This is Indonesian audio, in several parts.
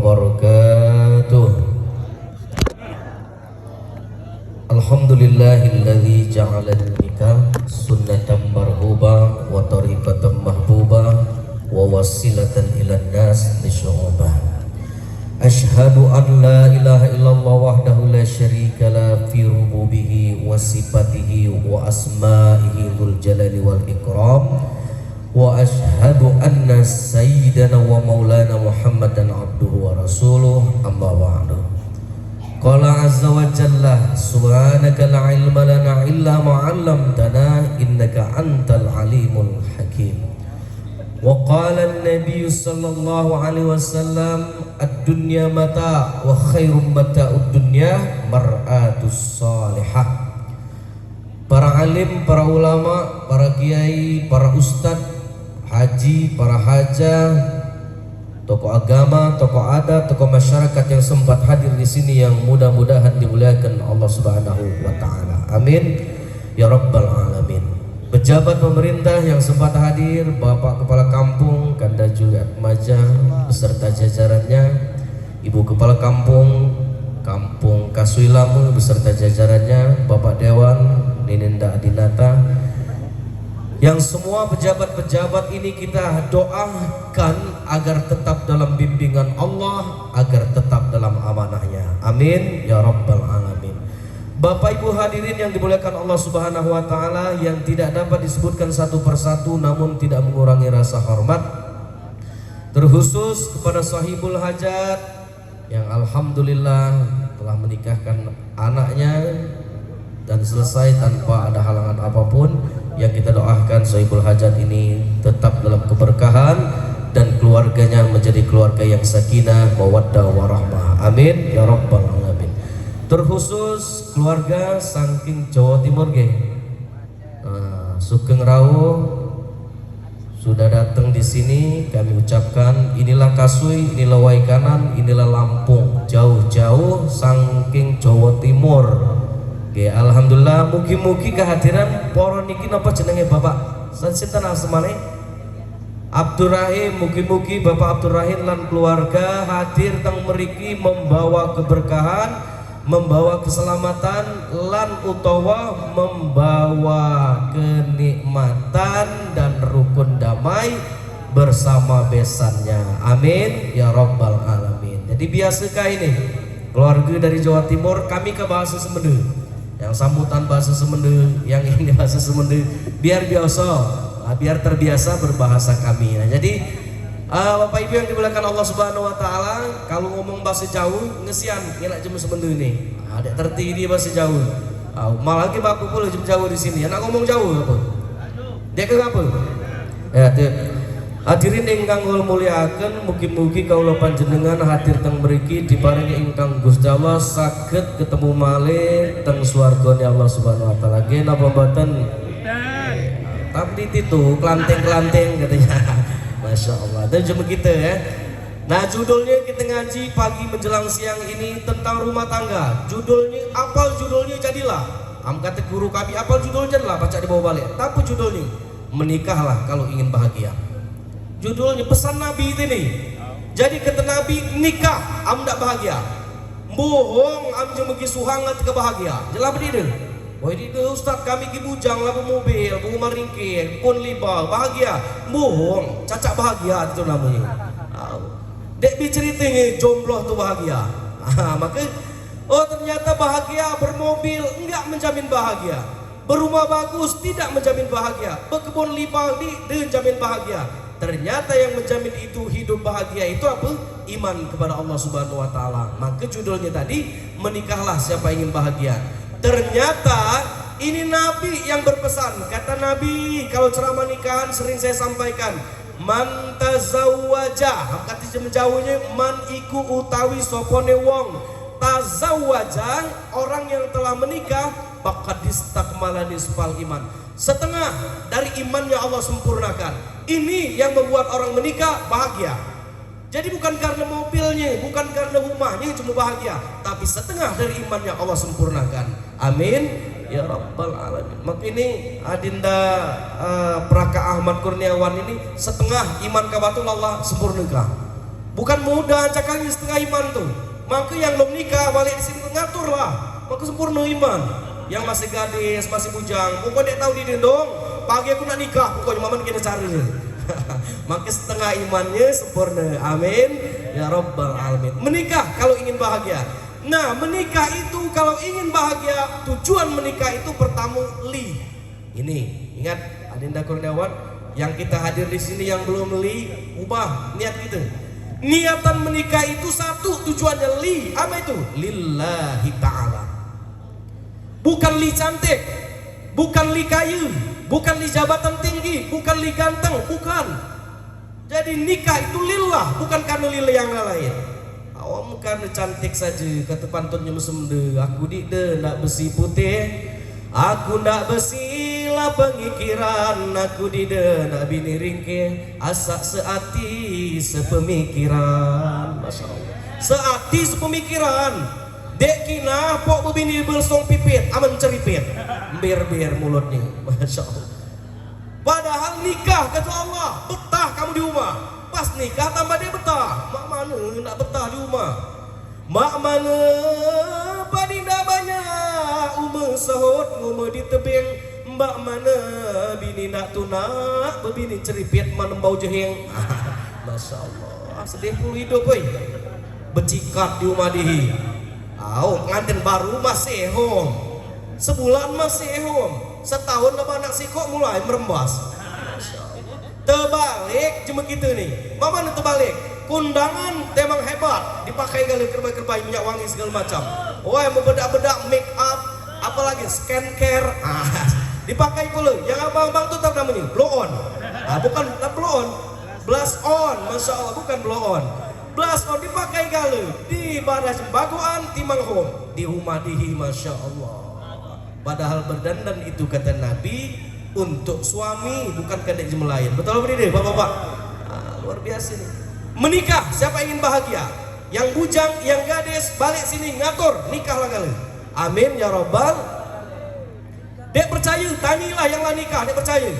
wabarakatuh. Alhamdulillahilladzi ja'ala nikah sunnatan marhubah wa tariqatan mahbubah wa wasilatan ilan nas lisyu'ubah. Ashhadu an la ilaha illallah wahdahu la syarika la fi rububihi wa sifatihi wa asma'ihi dzul jalali wal ikram. Wa ashhadu anna sayyidana wa maulana Muhammadan abduhu wa rasuluh, amma ba'du. Qala azza wa jalla subhanaka la ilma lana illa ma 'allamtana innaka antal alimul hakim. Wa qala an-nabiy sallallahu alaihi wasallam ad-dunya mata wa khairum mata'ud dunya mar'atus salihah. Para alim, para ulama, para kiai, para ustadz, haji, para hajah, tokoh agama, tokoh adat, tokoh masyarakat yang sempat hadir di sini yang mudah-mudahan dimuliakan Allah Subhanahu wa taala. Amin ya rabbal alamin. Pejabat pemerintah yang sempat hadir, Bapak Kepala Kampung Kanda Juliat Maja beserta jajarannya, Ibu Kepala Kampung Kampung Kasuilamu beserta jajarannya, Bapak Dewan Ninenda Adinata, yang semua pejabat-pejabat ini kita doakan agar tetap dalam bimbingan Allah, agar tetap dalam amanahnya. Amin ya rabbal alamin. Bapak Ibu hadirin yang dimuliakan Allah Subhanahu wa taala, yang tidak dapat disebutkan satu persatu namun tidak mengurangi rasa hormat, terkhusus kepada sahibul hajat yang alhamdulillah telah menikahkan anaknya dan selesai tanpa ada halangan apapun. Yang kita doakan sahibul hajat ini tetap dalam keberkahan dan keluarganya menjadi keluarga yang sakinah, mawaddah, warahmah. Amin ya rabbal alamin. Terkhusus keluarga saking Jawa Timur Sugeng Rawu sudah datang di sini, kami ucapkan inilah Kasui, inilah Waikanan, inilah Lampung, jauh-jauh saking Jawa Timur. Oke, alhamdulillah, mugi-mugi kehadiran poro niki napa jenenge Bapak? Sinten asmane? Abdurrahim, mugi-mugi Bapak Abdurrahim lan keluarga hadir teng mriki membawa keberkahan, membawa keselamatan lan utawa membawa kenikmatan dan rukun damai bersama besannya. Amin ya rabbal alamin. Jadi biasakah ini keluarga dari Jawa Timur kami ke bahasa Semende, yang sambutan bahasa Semende, yang ini bahasa Semende, biar biasa, biar terbiasa berbahasa kami. Nah, jadi Bapak Ibu yang dimuliakan Allah Subhanahu wa taala, kalau ngomong bahasa Jawa ngesian enak jemu Semende ini. Ada tertidi bahasa Jawa. Malah lagi baku pula jemu Jawa di sini. Anak ngomong Jawa apa? Dia ke apa? Ya, hadirin ingkang kula mulyakaken, mugi-mugi kawula panjenengan hadir teng mriki diparingi ingkang Gusti Allah saged ketemu malih teng swargane Allah Subhanahu wa taala. Nggih napa mboten? Tapi itu kelanteng-kelanteng katanya. Masya Allah. Dan cuma kita ya. Nah, judulnya kita ngaji pagi menjelang siang ini tentang rumah tangga. Judulnya, apal judulnya jadilah. Kata guru kami, apal judulnya adalah baca di bawah balik. Tapi judulnya, menikahlah kalau ingin bahagia. Judulnya pesan Nabi ini. Jadi kata Nabi, nikah am ndak bahagia. Bohong am jemegi suhangat kebahagia. Jelas berdiri. Wah itu Ustaz kami ki bujang lah mobil, bunga ringkih, pun liba, bahagia. Bohong, cacak bahagia itu namanya. Dek biceritanya jomblo tuh bahagia. Maka ternyata bahagia bermobil enggak menjamin bahagia. Berumah bagus tidak menjamin bahagia. Berkebun liba menjamin bahagia. Ternyata yang menjamin itu hidup bahagia itu apa? Iman kepada Allah Subhanahu wa taala. Maka judulnya tadi, menikahlah siapa ingin bahagia. Ternyata ini Nabi yang berpesan. Kata Nabi, kalau ceramah nikahan sering saya sampaikan, man tazawwaja, kata jauhnya man iku utawi sopone wong tazawwaja, orang yang telah menikah, faqad istakmala nisfal iman, setengah dari imannya Allah sempurnakan. Ini yang membuat orang menikah bahagia. Jadi bukan karena mobilnya, bukan karena rumahnya cuma bahagia, tapi setengah dari imannya Allah sempurnakan. Amin ya rabbal alamin. Maka ini Adinda Praka Ahmad Kurniawan ini setengah iman kabatul Allah sempurnakan. Bukan mudah cakangnya setengah iman tuh. Maka yang belum nikah balik di sini ngatur lah. Maka sempurna iman. Yang masih gadis, masih bujang, pokoknya tahu di dong. Pagi aku nak nikah, pokoknya maman kita cari. Maka setengah imannya sempurna. Amin ya rabbal alamin. Menikah kalau ingin bahagia. Nah, menikah itu kalau ingin bahagia, tujuan menikah itu pertama li. Ini ingat Adinda Kurniawan yang kita hadir di sini yang belum li, ubah niat kita. Niatan menikah itu satu, tujuannya li. Apa itu? Lillahi ta'ala. Bukan li cantik, bukan li kayu, bukan li jabatan tinggi, bukan li ganteng, bukan. Jadi nikah itu lillah, bukan karena lillah yang lain. Awam karena cantik saja, kata pantunnya mesemde. Aku dikde ndak besi putih, aku ndak besi lah pengikiran. Aku dikde ndak bini ringkih, asak seati sepemikiran. Masya Allah, seati sepemikiran. Dek kina pok bebini bersong pipit, aman ceripit, ber mulutnya. Masya Allah. Padahal nikah kata Allah, betah kamu di rumah. Pas nikah tambah dia betah. Mak mana nak betah di rumah? Mak mana padinda banyak umur sahut ngumur di tebing. Mbak mana bini nak tunak bebini ceripit mana bau jeheng. Masya Allah, sedih puluh hidup woi. Becikat di rumah dihi. Pengantin baru masih home, sebulan masih home, setahun lepas anak sikok mulai merembas. Terbalik cuma gitu nih. Mama nih terbalik. Kundangan temang hebat, dipakai kali kerbai-kerbai minyak wangi segala macam. Wah, yang bedak-bedak make up, apalagi skincare, dipakai pula. Yang abang-abang tuh tahu namanya blow on. Bukan blow on, blush on. Masya Allah, bukan blow on. Blush on dipakai kali di badas bagoan timang home di rumah dihi. Masya Allah. Padahal berdandan itu kata Nabi untuk suami, bukan kadek jemelayan. Betul apa ini bapak-bapak? Luar biasa nih. Menikah, siapa ingin bahagia? Yang bujang, yang gadis, balik sini ngatur, nikahlah kali. Amin ya rabbal. Dek percaya, tangilah yang lah nikah, dek percaya.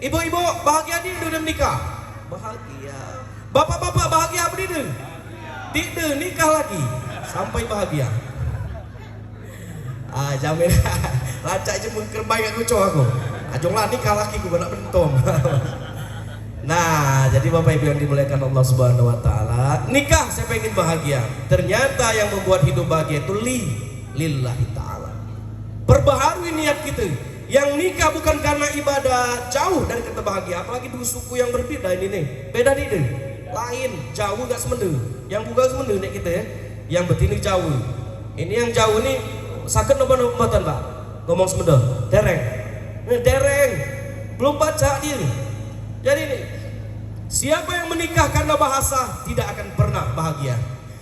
Ibu-ibu bahagia di dalam nikah? Bahagia. Bapak-bapak bahagia apa di Dikde nikah lagi sampai bahagia. Jamin lacak je mengkerbai aku cowok aku. Ajonglah nikah lagi gue nak bentom. Nah, jadi Bapak Ibu yang dimuliakan Allah Subhanahu wa taala, nikah siapa ingin bahagia? Ternyata yang membuat hidup bahagia itu lillahi taala. Perbaharui niat kita. Yang nikah bukan karena ibadah, jauh dari kata bahagia, apalagi dua suku yang berbeda ini nih. Beda nih. Lain, jauh gak semende. Yang bukan semende nih kita ya. Yang betini jauh. Ini yang jauh nih sakit nopo-nopatan Pak. Ngomong semende, dereng. Dereng. Belum baca dia nih. Jadi nih, siapa yang menikah karena bahasa tidak akan pernah bahagia.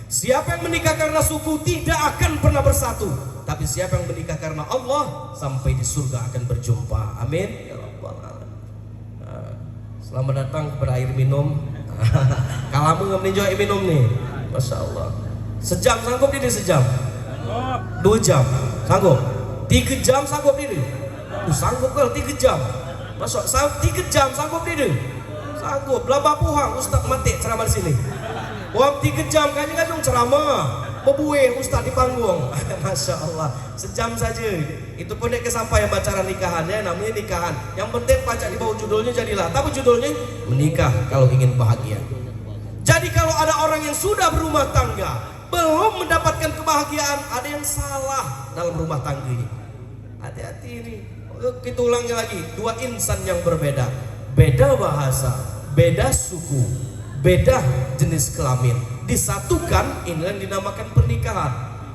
Siapa yang menikah karena suku tidak akan pernah bersatu. Tapi siapa yang menikah karena Allah sampai di surga akan berjumpa. Amin ya rabbal alamin. Selamat datang kepada air minum. Kalamu nggak meninjau air minum nih. Masya Allah. Sejam sanggup dia sejam. 2 jam sanggup. 3 jam sanggup dia. Sanggup kalau 3 jam. Masuk 3 jam sanggup dia. Sanggup. Belabah puhang Ustaz mati ceramah di sini. Wah 3 jam kayaknya dong ceramah. Bebuih Ustaz di panggung. Masya Allah. Sejam saja. Itu pun dia kesampaian acara nikahannya, namanya nikahan. Yang penting pacak di bawah judulnya jadilah. Tapi judulnya menikah kalau ingin bahagia. Jadi kalau ada orang yang sudah berumah tangga belum mendapatkan kebahagiaan, ada yang salah dalam rumah tangganya. Hati-hati ini. Kita ulangi lagi, 2 insan yang berbeda. Beda bahasa, beda suku, beda jenis kelamin. Disatukan, ini yang dinamakan pernikahan.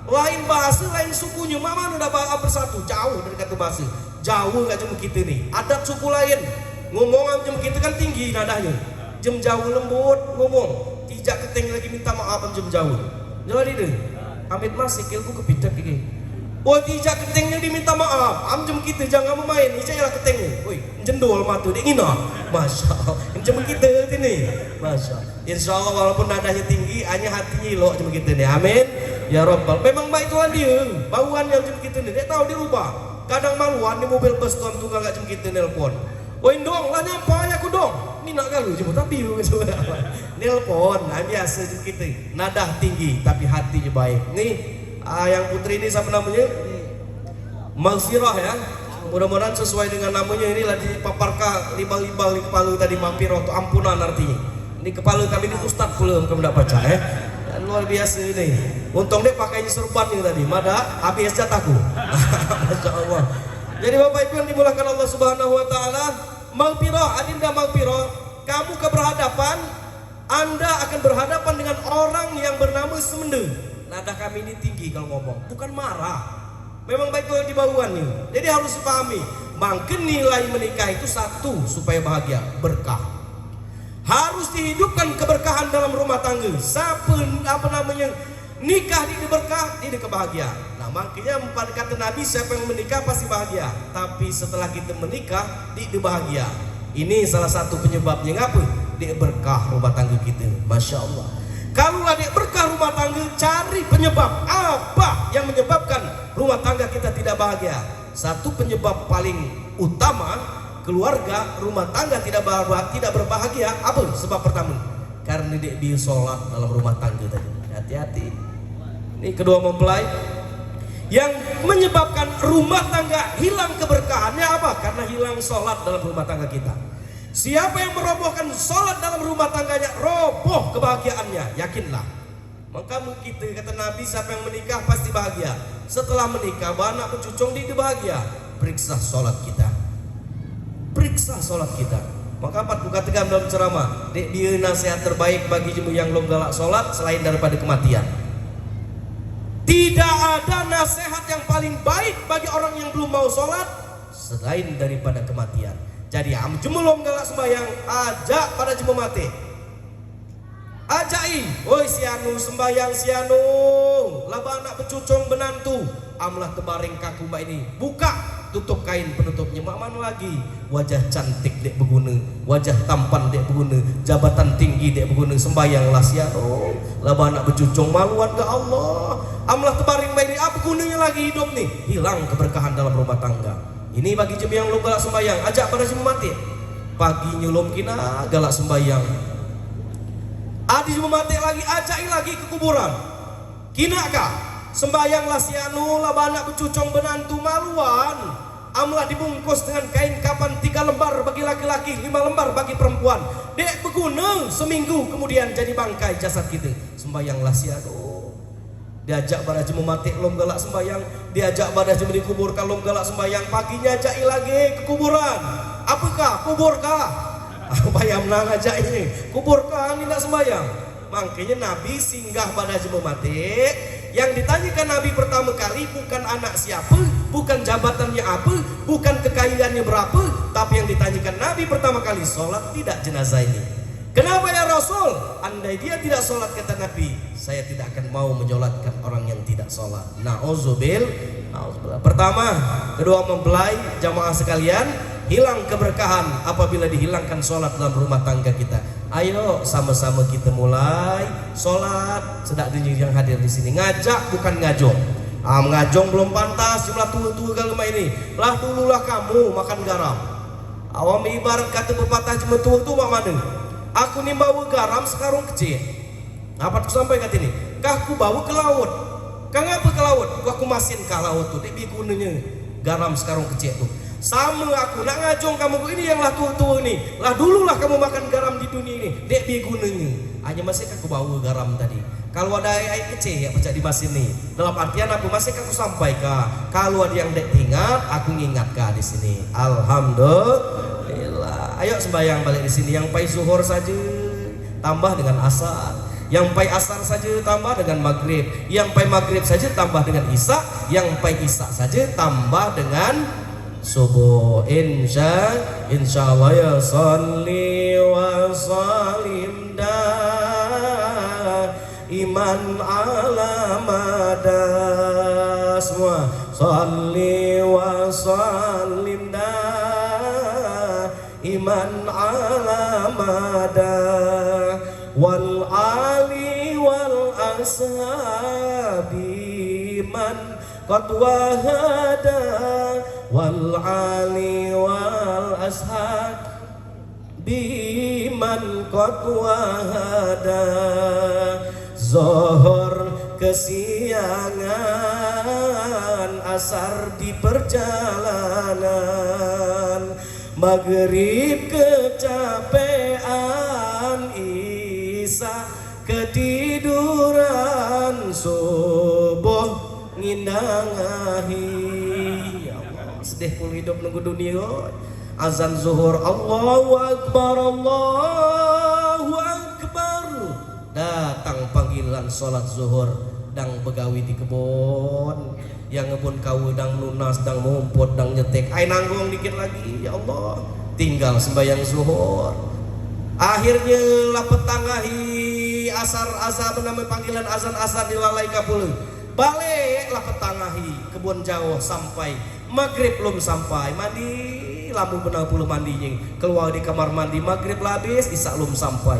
Lain bahasa, lain sukunya. Mama udah bahasa bersatu, jauh dari kata bahasa. Jauh gak cuma kita nih. Adat suku lain, ngomong jam kita kan tinggi nadanya. Jam jauh lembut ngomong. Tidak keteng lagi minta maaf jam jauh. Jadi deh, amit masih kilku kepidak gini. Oh tidak ketengnya diminta maaf. Jam kita jangan main. Ija lah ketengnya. Woi, jendol matu dia ngina. Masya Allah. Jam kita ini. Masya Allah. Insya Allah walaupun nadanya tinggi, hanya hatinya lo jam kita nih. Amin. Ya Rabbal. Memang baik Tuhan dia. Bauan yang jam kita nih. Dia tahu dirubah. Kadang maluan di mobil bus tuan tunggal gak jam kita nelpon. Woi dong lah nyampai aku dong. Ini nak galu cuma tapi nelpon, nah biasa kita nada tinggi tapi hatinya baik. Nih yang putri ini siapa namanya? Maghfirah ya. Mudah-mudahan sesuai dengan namanya. Inilah dipaparkan libal-libal di kepala tadi Maghfirah atau ampunan artinya. Ini kepala kami ini ustad belum kamu tidak baca ya. Luar biasa ini. Untung dia pakainya serban yang tadi. Mada habis jatahku. Masya Allah. Jadi Bapak Ibu yang dimulakan Allah Subhanahu Wa Taala, Maghfirah, adinda Maghfirah, kamu keberhadapan, Anda akan berhadapan dengan orang yang bernama Semende. Nada kami ini tinggi kalau ngomong, bukan marah. Memang baik kalau dibawaan nih. Jadi harus dipahami, makin nilai menikah itu satu supaya bahagia, berkah. Harus dihidupkan keberkahan dalam rumah tangga. Nikah di berkah, di kebahagiaan. Nah makanya kata Nabi, siapa yang menikah pasti bahagia. Tapi setelah kita menikah, di bahagia. Ini salah satu penyebabnya ngapa? Di berkah rumah tangga kita. Masya Allah. Kalau ada berkah rumah tangga, cari penyebab apa yang menyebabkan rumah tangga kita tidak bahagia. Satu penyebab paling utama, keluarga, rumah tangga tidak berbahagia. Apa? Sebab pertama, karena dia sholat dalam rumah tangga tadi. Hati-hati. Ini kedua mempelai, yang menyebabkan rumah tangga hilang keberkahannya apa? Karena hilang sholat dalam rumah tangga kita. Siapa yang merobohkan sholat dalam rumah tangganya, roboh kebahagiaannya, yakinlah. Maka kita kata Nabi, siapa yang menikah pasti bahagia. Setelah menikah, anak pencucung dia bahagia. Periksa sholat kita. Periksa sholat kita. Maka Pak buka tegang dalam ceramah, dia nasihat terbaik bagi jemu yang belum galak sholat selain daripada kematian. Tidak ada nasihat yang paling baik bagi orang yang belum mau sholat selain daripada kematian. Jadi jemu belum galak sembahyang, ajak pada jemu mati. Ajai, woi sianu sembahyang sianu, laba anak pecucung benantu, amlah tebaring kaku mbak ini, buka tutup kain penutupnya, mak mana lagi, wajah cantik dek berguna, wajah tampan dek berguna, jabatan tinggi dek berguna, sembahyanglah sianu, laba anak pecucung maluan ke Allah, amlah tebaring mbak ini, apa gunanya lagi hidup nih, hilang keberkahan dalam rumah tangga. Ini bagi jemaah yang belum galak sembahyang, ajak pada jemaah mati, paginya belum kina galak sembahyang. Adi cuma mati lagi, ajai lagi ke kuburan. Kinakah sembayanglah sianu, laba anak bercucung benantu maluan. Amlah dibungkus dengan kain kapan 3 lembar bagi laki-laki, 5 lembar bagi perempuan. Dek berguna seminggu kemudian jadi bangkai jasad kita. Sembayanglah sianu. Diajak pada jemu mati lom galak sembayang, diajak pada jemu dikuburkan lom galak sembayang, paginya ajai lagi ke kuburan. Apakah kuburkah? Bayam nang aja ini kuburkan tidak sembahyang. Makanya Nabi singgah pada jemaah mati. Yang ditanyakan Nabi pertama kali bukan anak siapa, bukan jabatannya apa, bukan kekayaannya berapa, tapi yang ditanyakan Nabi pertama kali, sholat tidak jenazah ini. Kenapa ya Rasul? Andai dia tidak sholat, kata Nabi, saya tidak akan mau menyolatkan orang yang tidak sholat. Nauzubil. Pertama, kedua mempelai jamaah sekalian, hilang keberkahan apabila dihilangkan sholat dalam rumah tangga kita. Ayo sama-sama kita mulai sholat. Sedang yang hadir di sini ngajak bukan ngajong. Ngajong belum pantas jumlah tua-tua kalau ini. Lah dululah kamu makan garam. Awam ibarat kata pepatah cuma tua-tua mak mana? Aku nih bawa garam sekarang kecil. Apa aku sampai kata ini? Kah aku bawa ke laut. Kah ngapa ke laut? Aku masin ke laut tuh. Dia gunanya garam sekarang kecil tuh. Sama aku nak ngajong kamu ini yang lah tua-tua ini. Lah dululah kamu makan garam di dunia ini. Dek bi gunanya. Hanya masih aku bawa garam tadi. Kalau ada air kecil ya pecah di masin ini. Dalam artian aku masih aku sampaikan. Kalau ada yang dek ingat, aku ngingatkan di sini. Alhamdulillah. Ayo sembahyang balik di sini. Yang pai zuhur saja tambah dengan asar. Yang pai asar saja tambah dengan maghrib. Yang pai maghrib saja tambah dengan isya. Yang pai isya saja tambah dengan subuh. Insyaallah ya salli wa salim iman ala mada. Semua salli wa salim iman ala mada wal ali wal ashabi man qad wahada wal ali wal ashad biman qad wahada zohor kesiangan asar di perjalanan maghrib kecapean isya ketiduran subuh ngindangahi ya Allah sedih pun hidup nunggu dunia azan zuhur Allahu Akbar datang panggilan sholat zuhur dang begawi di kebun yang ngebun kau dang lunas dang mumput dang nyetek ay nanggung dikit lagi ya Allah tinggal sembahyang zuhur akhirnya lah petangahi asar namanya panggilan azan asar dilalai kapul balik lah petangahi kebun jauh sampai maghrib belum sampai mandi lamu benar puluh mandinya keluar di kamar mandi maghrib labis isya belum sampai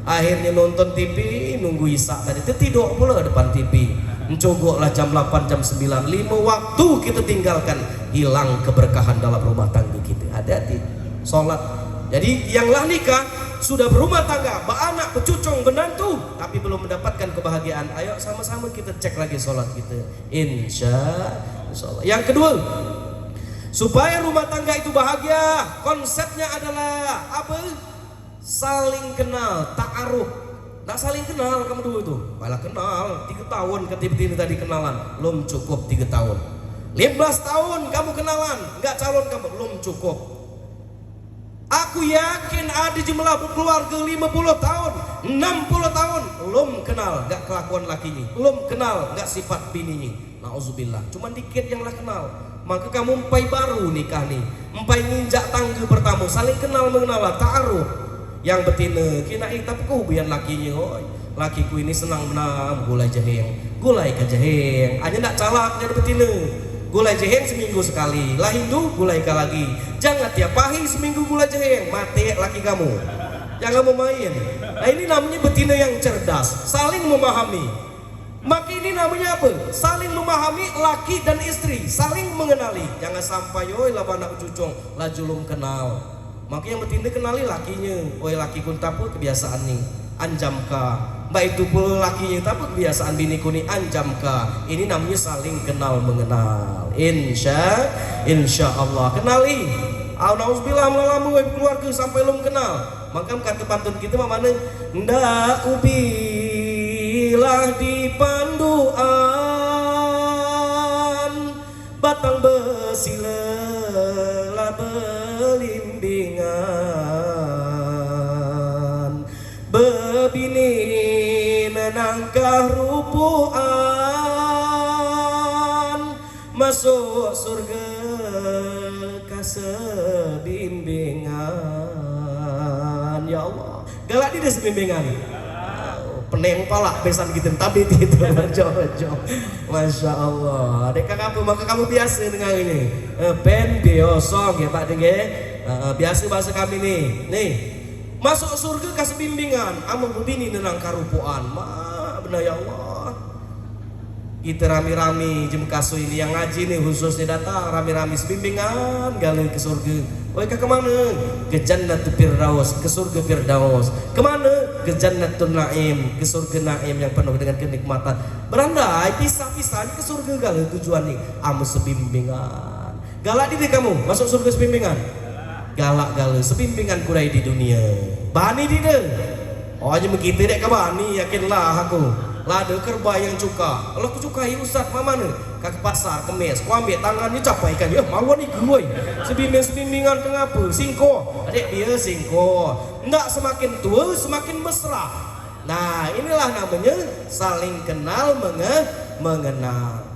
akhirnya nonton TV nunggu isya tadi tidur pula depan TV mencogok lah jam 8 jam 9 5 waktu kita tinggalkan hilang keberkahan dalam rumah tangga kita hati-hati sholat jadi yang lah nikah sudah berumah tangga beranak bercucung menantu tapi belum mendapatkan kebahagiaan ayo sama-sama kita cek lagi sholat kita insya Allah. Yang kedua supaya rumah tangga itu bahagia konsepnya adalah apa saling kenal ta'aruf nak saling kenal kamu dulu tuh malah kenal 3 tahun ketika tadi kenalan belum cukup 3 tahun 15 tahun kamu kenalan nggak calon kamu belum cukup aku yakin ada jumlah keluarga 50 tahun 60 tahun belum kenal nggak kelakuan lakinya belum kenal nggak sifat bininya na'udzubillah cuman dikit yang lah kenal maka kamu empai baru nikah nih empai nginjak tangga pertama saling kenal mengenal ta'aruf yang betina kina itapku biar lakinya oi lakiku ini senang menang gulai jaheng gulai ke jaheng aja ndak calak jadi betina gulai jaheng seminggu sekali lah Hindu gulai ke lagi jangan tiap pagi seminggu gulai jaheng mati laki kamu jangan memain nah ini namanya betina yang cerdas saling memahami maka ini namanya apa? Saling memahami laki dan istri, saling mengenali. Jangan sampai oi lah anak cucung lah julum kenal. Maka yang betina kenali lakinya. Oi laki kun tapu kebiasaan nih anjam ka. Mbak itu pun lakinya tapu kebiasaan bini kuni anjam ka. Ini namanya saling kenal mengenal. Insya Allah kenali. Alhamdulillah melalamu keluarga sampai belum kenal. Maka kata pantun kita mana? Ndak ubi lah di panduan batang besi lelah belimbingan bebini menangkah rupuan masuk surga kasebimbingan ya Allah galak di sebimbingan peneng palak besan gitu tapi itu jojo masya Allah dek apa maka kamu biasa dengan ini pen biosong ya pak denge biasa bahasa kami nih masuk surga kasih bimbingan amu bini nenang karupuan ma benar ya Allah kita rami-rami jem kasu ini yang ngaji nih khususnya datang rami-rami sebimbingan galau ke surga oi ke kemana? Ke Jannatul Firdaus, ke surga Firdaus. Kemana? Ke Jannatul Naim, ke surga Naim yang penuh dengan kenikmatan. Berandai pisah-pisah ke surga galau tujuan nih. Amu sebimbingan. Galak di kamu masuk surga sebimbingan. Galak galau sebimbingan kurai di dunia. Bani di deh. Oh aja begitu dek ke bani yakinlah aku. Lada kerba yang cuka. Kalau aku cukai ustaz mana? Ke pasar kemes. Ku ambil tangannya capaikan. Ya mau nih gue. Sebimbingan kenapa? Singko. Adik dia singko. Nggak semakin tua semakin mesra. Nah inilah namanya saling kenal mengenal.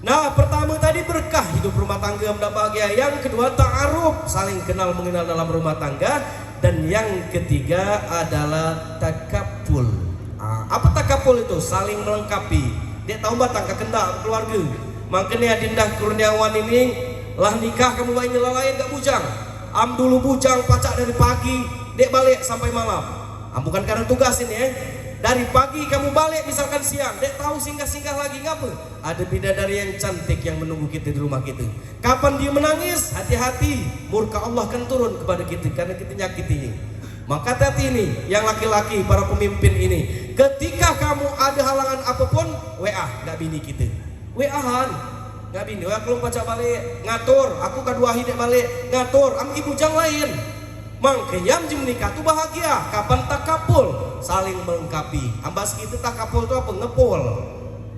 Nah pertama tadi berkah hidup rumah tangga mendapat bahagia. Yang kedua ta'aruf saling kenal mengenal dalam rumah tangga. Dan yang ketiga adalah takaful. Apa takaful itu? Saling melengkapi. Dia tahu batang kekendak keluarga. Makanya Dindah Kurniawan ini lah nikah kamu bayi lain gak bujang. Am dulu bujang pacak dari pagi, dek balik sampai malam. Bukan karena tugas ini Dari pagi kamu balik misalkan siang, dek tahu singgah-singgah lagi ngapa? Ada bidadari yang cantik yang menunggu kita di rumah kita. Kapan dia menangis, hati-hati, murka Allah akan turun kepada kita karena kita nyakitinya. Maka hati ini yang laki-laki para pemimpin ini, ketika kamu ada halangan apapun, WA nggak bini kita, WA-han nggak bini, WA kalau baca balik ngatur, aku kedua hidup balik ngatur, am ibu jang lain. Mangkeyam jam nikah tuh bahagia. Kapan takapul, saling melengkapi. Ambas kita takapul tuh apa? Ngepul.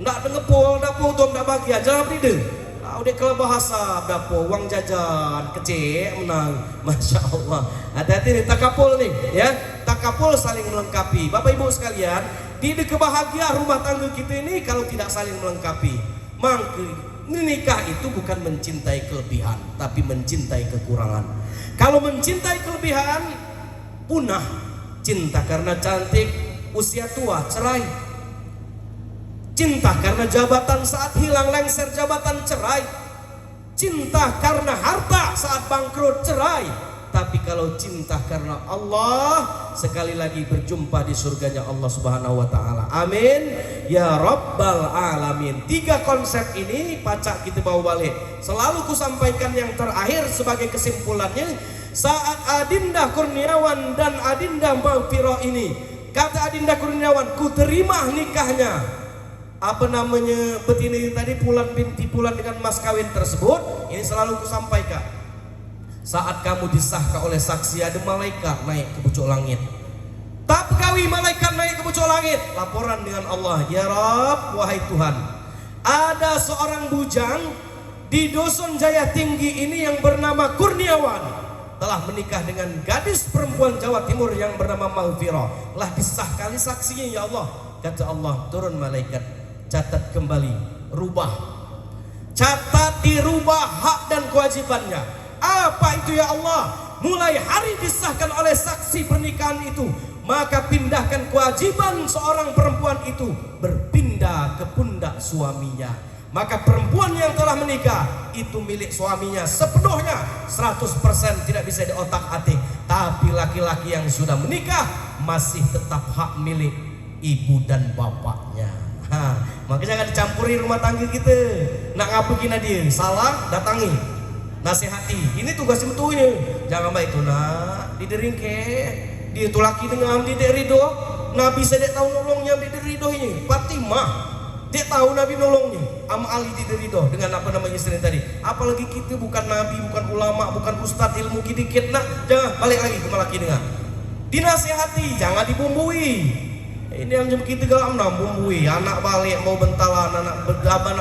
Nggak ada ngepul, dapur tuh nggak bahagia. Jangan beri deh. Udah kalau bahasa dapur, uang jajan kecil menang, masya Allah. Hati-hati nih takapul nih, ya. Takapul saling melengkapi. Bapak Ibu sekalian, di kebahagiaan rumah tangga kita ini kalau tidak saling melengkapi, mangke nikah itu bukan mencintai kelebihan, tapi mencintai kekurangan. Kalau mencintai kelebihan, punah. Cinta karena cantik, usia tua, cerai. Cinta karena jabatan saat hilang lengser jabatan, cerai. Cinta karena harta saat bangkrut, cerai. Tapi kalau cinta karena Allah, sekali lagi berjumpa di surganya Allah Subhanahu wa taala. Amin ya rabbal alamin. 3 konsep ini pacak kita bawa balik. Selalu kusampaikan yang terakhir sebagai kesimpulannya, saat Adinda Kurniawan dan Adinda Maghfirah ini, kata Adinda Kurniawan, ku terima nikahnya. Apa namanya betina tadi, Pulan binti Pulan dengan mas kawin tersebut. Ini selalu kusampaikan, saat kamu disahkan oleh saksi, ada malaikat naik ke pucuk langit. Tak pekawi malaikat naik ke pucuk langit, laporan dengan Allah, ya Rabb, wahai Tuhan, ada seorang bujang di Dusun Jaya Tinggi ini yang bernama Kurniawan telah menikah dengan gadis perempuan Jawa Timur yang bernama Maghfirah. Lah disah kali saksinya ya Allah. Kata Allah, turun malaikat, catat kembali, rubah, catat dirubah hak dan kewajibannya. Apa itu ya Allah? Mulai hari disahkan oleh saksi pernikahan itu, maka pindahkan kewajiban seorang perempuan itu berpindah ke pundak suaminya. Maka perempuan yang telah menikah itu milik suaminya sepenuhnya, 100% tidak bisa diotak-atik. Tapi laki-laki yang sudah menikah masih tetap hak milik ibu dan bapaknya. Makanya jangan dicampuri rumah tangga kita. Nak ngapain dia? Salah, datangi, nasihati. Ini tugas sebetulnya. Jangan baik itu nak dideringke. Dia tuh laki dengan tidak ridho. Nabi sedek tahu nolongnya tidak ridhonya. Fatimah dia tahu Nabi nolongnya. Ali tidak ridho dengan apa namanya istri tadi. Apalagi kita bukan nabi, bukan ulama, bukan ustadz, ilmu dikit. Nah, jangan balik lagi ke laki dengan dinasihati, jangan dibumbui. Ini yang jam kita galam bumbui. Anak balik mau bentalan, anak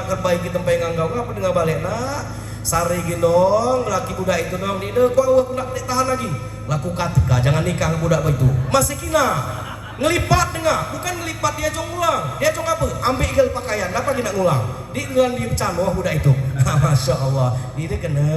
kerbaik kita pengen nganggau. Ngapa dengan balik nak? Sari gendong, laki budak itu dong. Dia kok aku nak tahan lagi. Laku katika, jangan nikah budak itu. Masih kina. Ngelipat dengar, bukan ngelipat dia jong ulang. Dia jong apa? Ambil igal pakaian, apa dia nak ngulang? Di ngulang di canoh budak itu. Masya Allah, dia kena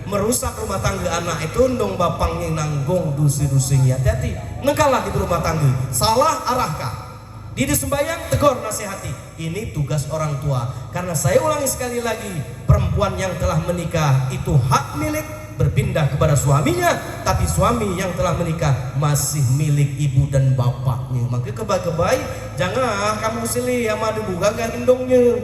merusak rumah tangga anak itu. Ndong bapangnya nanggung dusi-dusinya. Hati-hati, nengkalah di rumah tangga. Salah arahkah? Di sembahyang tegur nasihati. Ini tugas orang tua. Karena saya ulangi sekali lagi, perempuan yang telah menikah itu hak milik berpindah kepada suaminya, tapi suami yang telah menikah masih milik ibu dan bapaknya. Maka kebaik-kebaik jangan kamu silih sama debu gagah endongnya.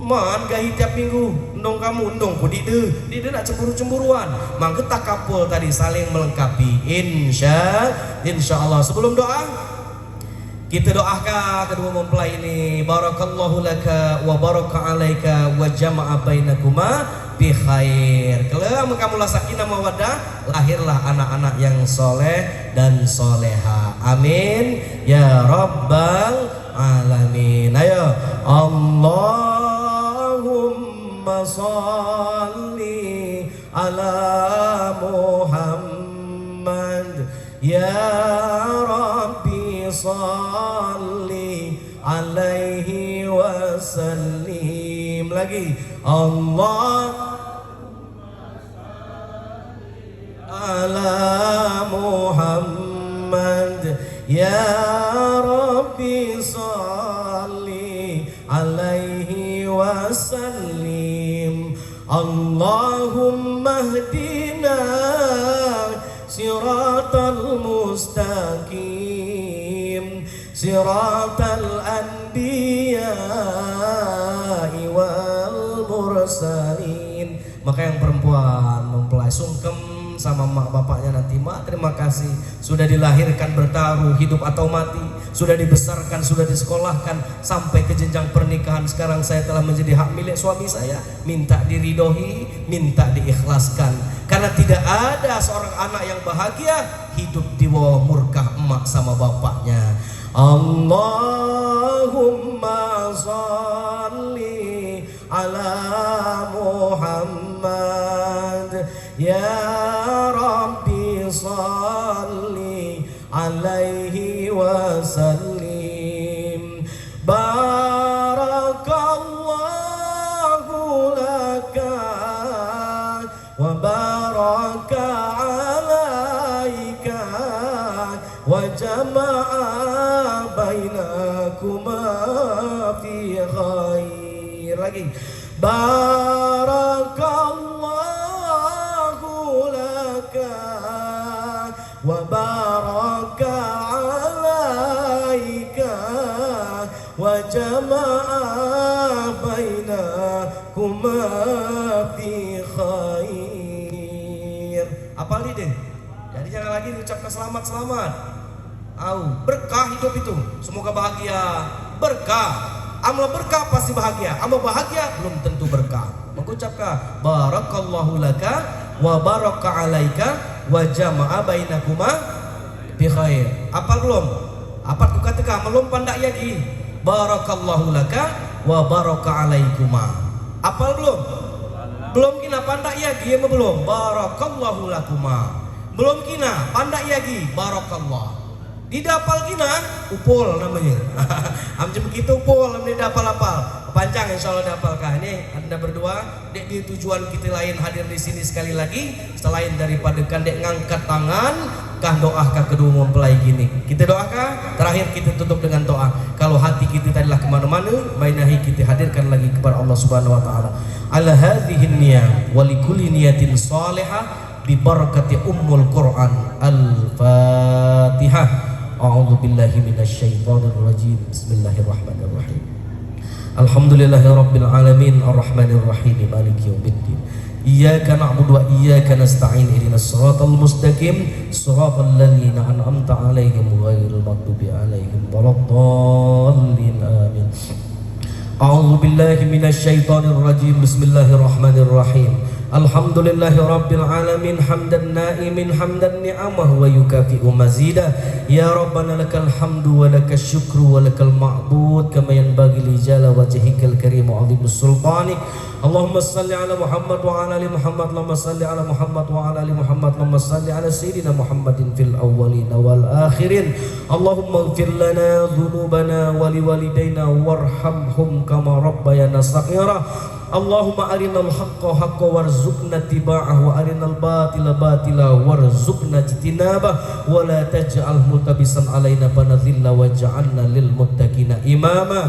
Man gahi tiap minggu endong kamu endong ku dide nak cemburu-cemburuan. Maka takapul tadi saling melengkapi. Insya Allah. Sebelum doa kita doakan kedua mempelai ini, barakallahu laka wa baraka alaika wa jama'a bainakuma bi khair. Kalau kamu sakinah mawaddah, lahirlah anak-anak yang soleh dan soleha. Amin ya rabbal alamin. Ayo, Allahumma sholli ala Muhammad ya Rabbi, salli alaihi wasallim. Lagi, Allah ala Muhammad ya Rabbi, salli alaihi wasallim. Allahumma hdina siratal mustaqim siratal anbiya'i wal mursalin. Maka yang perempuan mempelai sungkem sama mak bapaknya nanti, mak terima kasih sudah dilahirkan bertaruh hidup atau mati, sudah dibesarkan, sudah disekolahkan sampai ke jenjang pernikahan. Sekarang saya telah menjadi hak milik suami saya, minta diridhoi, minta diikhlaskan, karena tidak ada seorang anak yang bahagia hidup di bawah murka emak sama bapaknya. Allahumma sholli ala Muhammad ya Rabbi sholli alaihi wasallim. Barakallahu laka wa baraka alaika wa jama'a bainakuma fi khair. Lagi barakallahu laka wa baraka alaika wa jama'a bainakuma fi khair. Apal ide? Jadi jangan lagi diucapkan selamat-selamat. Berkah hidup itu, semoga bahagia. Berkah, amal berkah pasti bahagia, amal bahagia belum tentu berkah. Mengucapkan barakallahu laka wa baraka alaika wa jama'a bainakuma bi khair. Apal belum? Apa ku katakan belum pandak lagi. Barakallahu laka wa baraka alaikuma. Apal belum? Belum kina pandak lagi belum? Barakallahu lakuma. Belum kina pandak lagi barakallah. Didapal kina upul namanya. Amjem begitu upul namanya dapal-apal. Panjang insyaallah dapalkah. Ini Anda berdua dek di tujuan kita lain hadir di sini sekali lagi selain daripada kan dek ngangkat tangan kah doakah kedua mempelai gini. Kita doakah? Terakhir kita tutup dengan doa. Kalau hati kita tadilah kemana-mana, bainahi kita hadirkan lagi kepada Allah Subhanahu Wa Taala. Ala hadhihi niyah wa likulli niyatin salihah bi barakati ummul Quran. Al-Fatihah. A'udzu billahi minasy syaithanir rajim. Bismillahirrahmanirrahim. Alhamdulillahirabbil alamin arrahmanir rahim maliki yaumiddin. Iyyaka na'budu wa iyyaka nasta'in ihdinas siratal mustaqim siratal ladzina an'amta 'alaihim ghairil maghdubi 'alaihim waladdallin amin. A'udzu billahi minasy syaithanir rajim. Bismillahirrahmanirrahim. Alhamdulillahi rabbil alamin hamdan na'imin hamdan ni'amah wa yukafi'u mazida. Ya Rabbana lakal hamdu wa lakal syukru wa lakal ma'bud kama yanbaghi li jala wajhikal karim wa 'azimus sultanik. Allahumma salli ala Muhammad wa ala ali Muhammad. Allahumma salli ala Muhammad wa ala ali Muhammad. Allahumma salli ala sayyidina Muhammadin fil awwalin wal akhirin. Allahumma ighfir lana dhunubana wa liwalidayna warhamhum kama rabbayana shaghira. Allahumma arinal haqqa haqqa warzuqna tiba'ah wa arinal batila batila warzuqna ijtinabah wa la taj'al mutabisan alaina fanadhilla waj'alna lil muttaqina imama.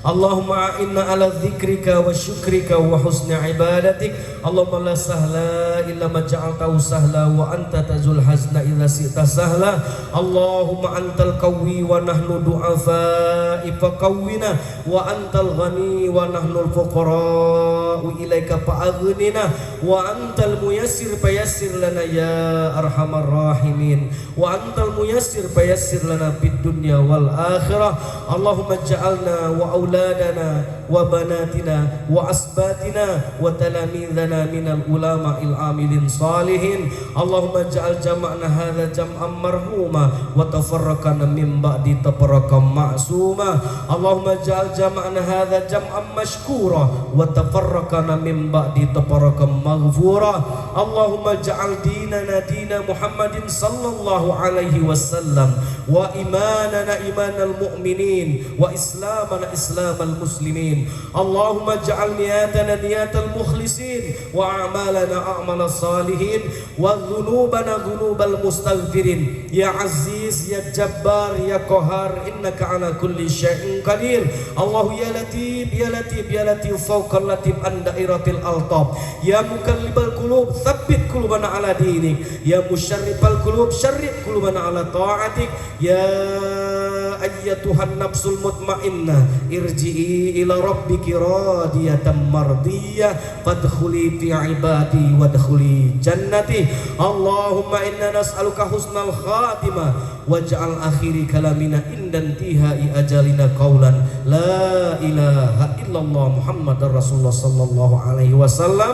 Allahumma a'inna ala dzikrika wa syukrika wa husni ibadatik. Allahumma la sahla illa ma ja'altahu sahla wa anta tajul hazna illa sita sahla. Allahumma antal qawwi wa nahnu du'afa faqawwina wa antal ghani wa nahnu al-fuqara ilaika fa'aghnina wa antal muyassir fayassir lana ya arhamar rahimin wa antal muyassir fayassir lana fid dunya wal akhirah. Allahumma ja'alna wa auladana wa banatina wa asbatina wa talamidana minal ulama'il amilin salihin. Allahumma ja'al jama'na hadha jam'an marhuma wa tafarraqana min ba'di tafarraqan ma'suma. Allahumma ja'al jama'na hadha jam'an mashkura wa tafarraqana min ba'di tafarraqan maghfura. Allahumma ja'al dinana dina Muhammadin sallallahu alaihi wasallam wa imanana imanal mu'minin wa islamana islamal muslimin. Allahumma ja'al niyatana niyatal mukhlisin wa a'malana a'mal salihin wa dhunubana dhunubal mustaghfirin. Ya Aziz ya Jabbar ya Qahar innaka ala kulli syai'in qadir. Allahu ya Latif ya Latif ya Latif fawqal latif an dairatil altab. Ya mukallibal qulub tsabbit qulubana ala dinik. Ya musyarrifal qulub syarrif qulubana ala ta'atik. Ya ayyatuhan nafsul mutmainnah irji'i ila rabbiki radiyatan mardiyah fadkhuli fi ibadi wadkhuli jannati. Allahumma inna nas'aluka husnal khatimah waj'al akhiri kalamina indan tihai ajalina qaulan la ilaha illallah Muhammadar Rasulullah sallallahu alaihi wasallam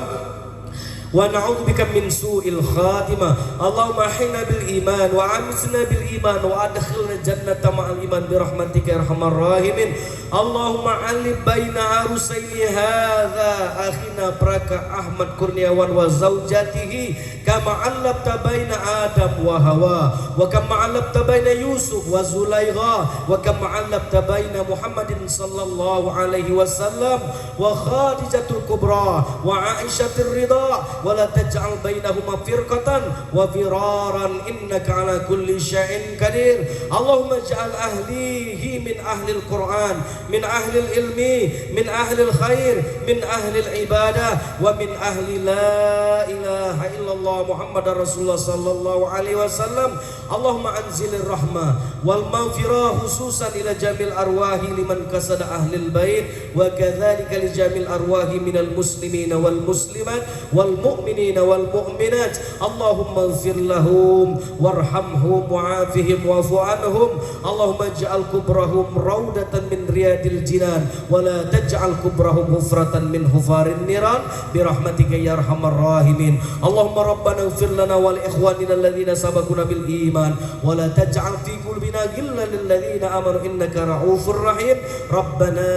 wa na'udzubika min su'il khatimah. Allahumma ahyina bil iman wa amisna bil iman wa adkhilna jannata ma'al iman bi rahmatika ya arhamar rahimin. Allahumma alif baina arusaini hadza akhina Praka Ahmad Kurniawan wa zaujatihi kama alafta baina Adam wa Hawa wa kama alafta baina Yusuf wa Zulaikha wa kama alafta baina Muhammadin sallallahu alaihi wasallam wa Khadijatul Kubra wa Aisyatir Ridha wa la taj'al bainahuma firqatan wa firaran innaka ala kulli syai'in qadir. Allahumma ij'al ahlihi min ahlil Qur'an min ahlil ilmi min ahlil khair min ahlil ibadah wa min ahli la ilaha illallah Muhammadar Rasulullah sallallahu alaihi wasallam. Allahumma anzilir rahmah wal maghfirah khususan ila jamil arwahi liman kasada ahlil bait wa kadzalika li jamil arwahi minal muslimina wal muslimat wal mu'minina wal mu'minat. Allahumma ighfir lahum warhamhum wa'afihim wa'fu anhum. Allahumma ij'al kubrahum raudatan min riyadil jinan wa la taj'al kubrahum hufratan min hufarin niran bi rahmatika ya arhamar rahimin. Allahumma rabbana ighfir lana wa li ikhwanina alladhina sabaquna bil iman wa la taj'al fi qulubina ghillan lil ladzina amanu innaka ra'ufur rahim. Rabbana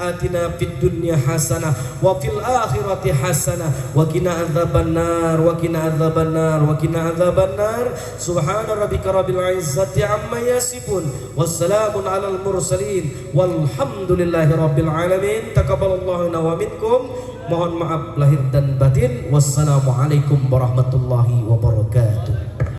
atina fid dunya hasanah wa fil akhirati hasanah wa qina adzabannar wa qina adzabannar wa qina adzabannar. Subhana rabbika rabbil izzati amma yasifun wassalamun alal mursalin walhamdulillahi rabbil alamin. Taqabbalallahu wa minkum. Mohon maaf lahir dan batin. Wassalamualaikum warahmatullahi wabarakatuh.